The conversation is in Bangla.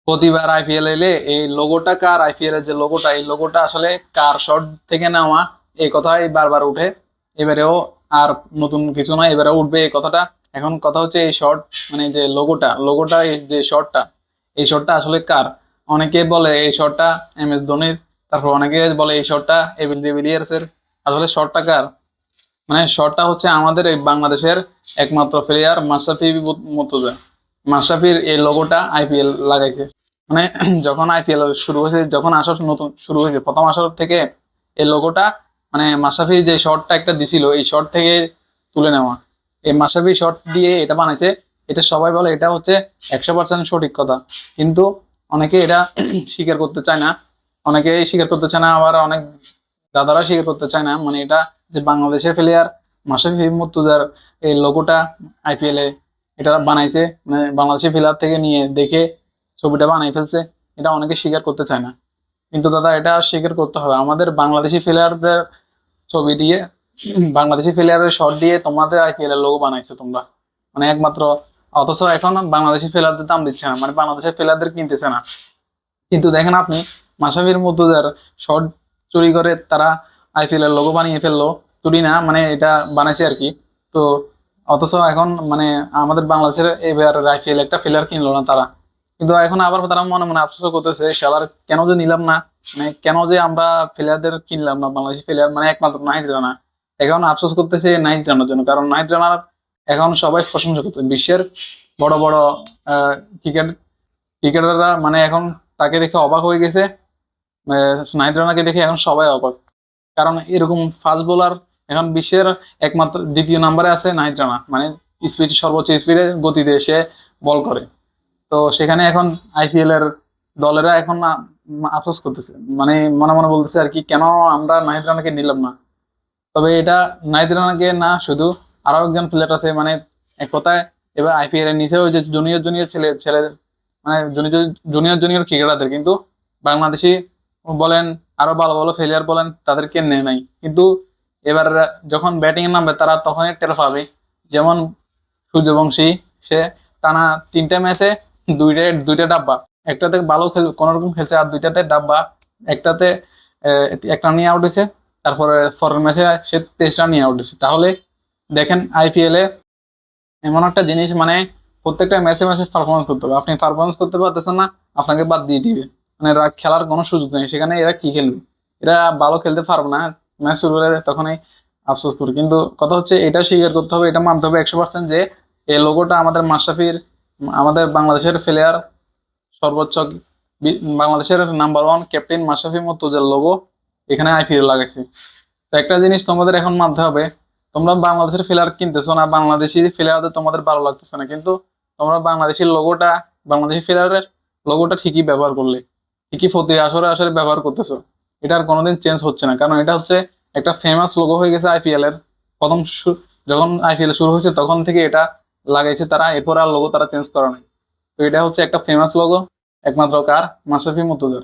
প্রতিবার আইপিএল এলে এই লোগোটা কার, আইপিএল এর যে লোগোটা, এই লোগোটা আসলে কার শর্ট থেকে নেওয়া, এই কথাই বারবার উঠে। এবারেও আর নতুন কিছু নয়, এবারেও উঠবে এই কথাটা। এখন কথা হচ্ছে এই শর্ট, মানে যে লোগোটা এই যে শর্টটা, এই শর্টটা আসলে কার। অনেকে বলে এই শর্টটা MS ধোনির, তারপর অনেকে বলে এই শর্টটা এবিল ডিভিলিয়ার্স এর। আসলে শর্টটা কার? মানে শটটা হচ্ছে আমাদের এই বাংলাদেশের একমাত্র প্লেয়ার মাশরাফি মুর্তজা। মাশরাফির এই লোগোটা আইপিএল লাগাইছে। মানে যখন আইপিএল শুরু হয়েছে, যখন আসর নতুন শুরু হয়েছে, প্রথম আসর থেকে এই লোগোটা, মানে মাশরাফি যে শটটা একটা দিছিল এই শট থেকে তুলে নেওয়া। এই মাশরাফি শট দিয়ে এটা বানাইছে। এটা সবাই বলে এটা হচ্ছে 100% সঠিক কথা, কিন্তু অনেকে এটা স্বীকার করতে চায় না। অনেকে স্বীকার করতে চায় না, আবার অনেক দাদারা স্বীকার করতে চায় না। মানে এটা যে বাংলাদেশের প্লেয়ার মাশরাফি মুর্তজার এই লোগোটা আইপিএল এ এটা বানাইছে, মানে বাংলাদেশের প্লেয়ার থেকে নিয়ে দেখে ছবিটা বানাই ফেলছে, এটা অনেকে স্বীকার করতে চায় না। কিন্তু দাদা এটা স্বীকার করতে হবে, আমাদের বাংলাদেশি প্লেয়ারদের ছবি দিয়ে, বাংলাদেশি প্লেয়ারের শট দিয়ে তোমাদের আইপিএল এর লোগো বানাইছে তোমরা, মানে একমাত্র। অথচ এখন বাংলাদেশি প্লেয়ারদের দাম দিচ্ছে না, মানে বাংলাদেশের প্লেয়ারদের কিনতেছে না। কিন্তু দেখেন আপনি, মাশরাফির মুর্তজার শট চুরি করে তারা আইপিএল এর লোগো বানিয়ে ফেললো। চুরি না, মানে এটা বানাইছে আর কি। তো অথচ এখন মানে আমাদের বাংলাদেশের এবার আইপিএল একটা প্লেয়ার কিনলো না তারা। কিন্তু এখন আবার তারা মনে মনে আফসোস করতেছে, শালার কেন যে নিলাম না, মানে কেন যে আমরা প্লেয়ারদের কিনলাম না, বাংলাদেশি প্লেয়ার মানে একমাত্র নাহিদ রানা। এখন আফসোস করতেছে নাহিদ রানার জন্য, কারণ নাহিদ রানার এখন সবাই প্রশংসা করতে, বিশ্বের বড় বড় ক্রিকেট ক্রিকেটাররা মানে এখন তাকে দেখে অবাক হয়ে গেছে। নাহিদ রানাকে দেখে এখন সবাই অবাক, কারণ এরকম ফাস্ট বোলার এখন বিশ্বের একমাত্র দ্বিতীয় নম্বরে আছে নাহিদ রানা। মানে স্পিড, সর্বোচ্চ স্পিডে গতিতে সে বল করে। তো সেখানে এখন আইপিএল এর দলেরা এখন আফসোস করতেছে, মানে মনে মনে বলতেছে আর কি, কেন আমরা নাহিদ রানাকে নিলাম না। তবে এটা নাহিদ রানাকে না, শুধু আরো একজন প্লেয়ার আছে, মানে এক কথায় এবার আইপিএল এর নিচে ওই যে জুনিয়র জুনিয়র ছেলে ছেলে, মানে জুনিয়র জুনিয়র জুনিয়র ক্রিকেটারদের কিন্তু বাংলাদেশি বলেন, আরো ভালো ভালো প্লেয়ার বলেন, তাদেরকে নেয় নাই। কিন্তু এবার যখন ব্যাটিং এ নামবে তারা তখনই টের পাবে। যেমন সূর্যবংশী, সে টানা 3টা ম্যাচে দুইটা ডাব্বা, একটাতে ভালো কোন রকম খেলছে, আর দুইটাতে ডাব্বা। একটাতে আহ, একটা নিয়ে আউট হয়েছে, তারপরে পরের ম্যাচে সে 23 রান নিয়ে আউট হয়েছে। তাহলে দেখেন আইপিএল এ এমন একটা জিনিস, মানে প্রত্যেকটা ম্যাচে ম্যাচে পারফরমেন্স করতে হবে। আপনি পারফরমেন্স করতে পারতেছেন না, আপনাকে বাদ দিয়ে দিবে, মানে এরা খেলার কোনো সুযোগ নেই সেখানে। এরা কি খেলবে? এরা ভালো খেলতে পারবে না, ম্যাচ শুরু হলে তখনই আফসোস করি। কিন্তু কথা হচ্ছে এটা স্বীকার করতে হবে, এটা মানতে হবে 100% যে এই লোগোটা আমাদের মাশরাফির, আমাদের বাংলাদেশের প্লেয়ার, সর্বোচ্চ বাংলাদেশের নাম্বার 1 ক্যাপ্টেন মাশরাফি মুর্তজার লোগো এখানে আইপিএল লাগাইছে। তো একটা জিনিস তোমাদের এখন মানতে হবে, তোমরা বাংলাদেশের প্লেয়ার কিনতেছো না, বাংলাদেশি প্লেয়ারদের তোমাদের ভালো লাগতেছে না, কিন্তু তোমরা বাংলাদেশি লোগোটা, বাংলাদেশি প্লেয়ারের লোগোটা ঠিকই ব্যবহার করলে, ঠিকই প্রতি আসরে আসরে ব্যবহার করতেছো। এটা আর কোনোদিন চেঞ্জ হচ্ছে না, কারণ এটা হচ্ছে একটা ফেমাস লোগো হয়ে গেছে আইপিএল এর। প্রথম যখন আইপিএল শুরু হয়েছে তখন থেকে এটা লাগাইছে তারা, এরপর আর লোগো তারা চেঞ্জ করে নাই। তো এটা হচ্ছে একটা ফেমাস লোগো, একমাত্র কার, মাশরাফি মুর্তজার।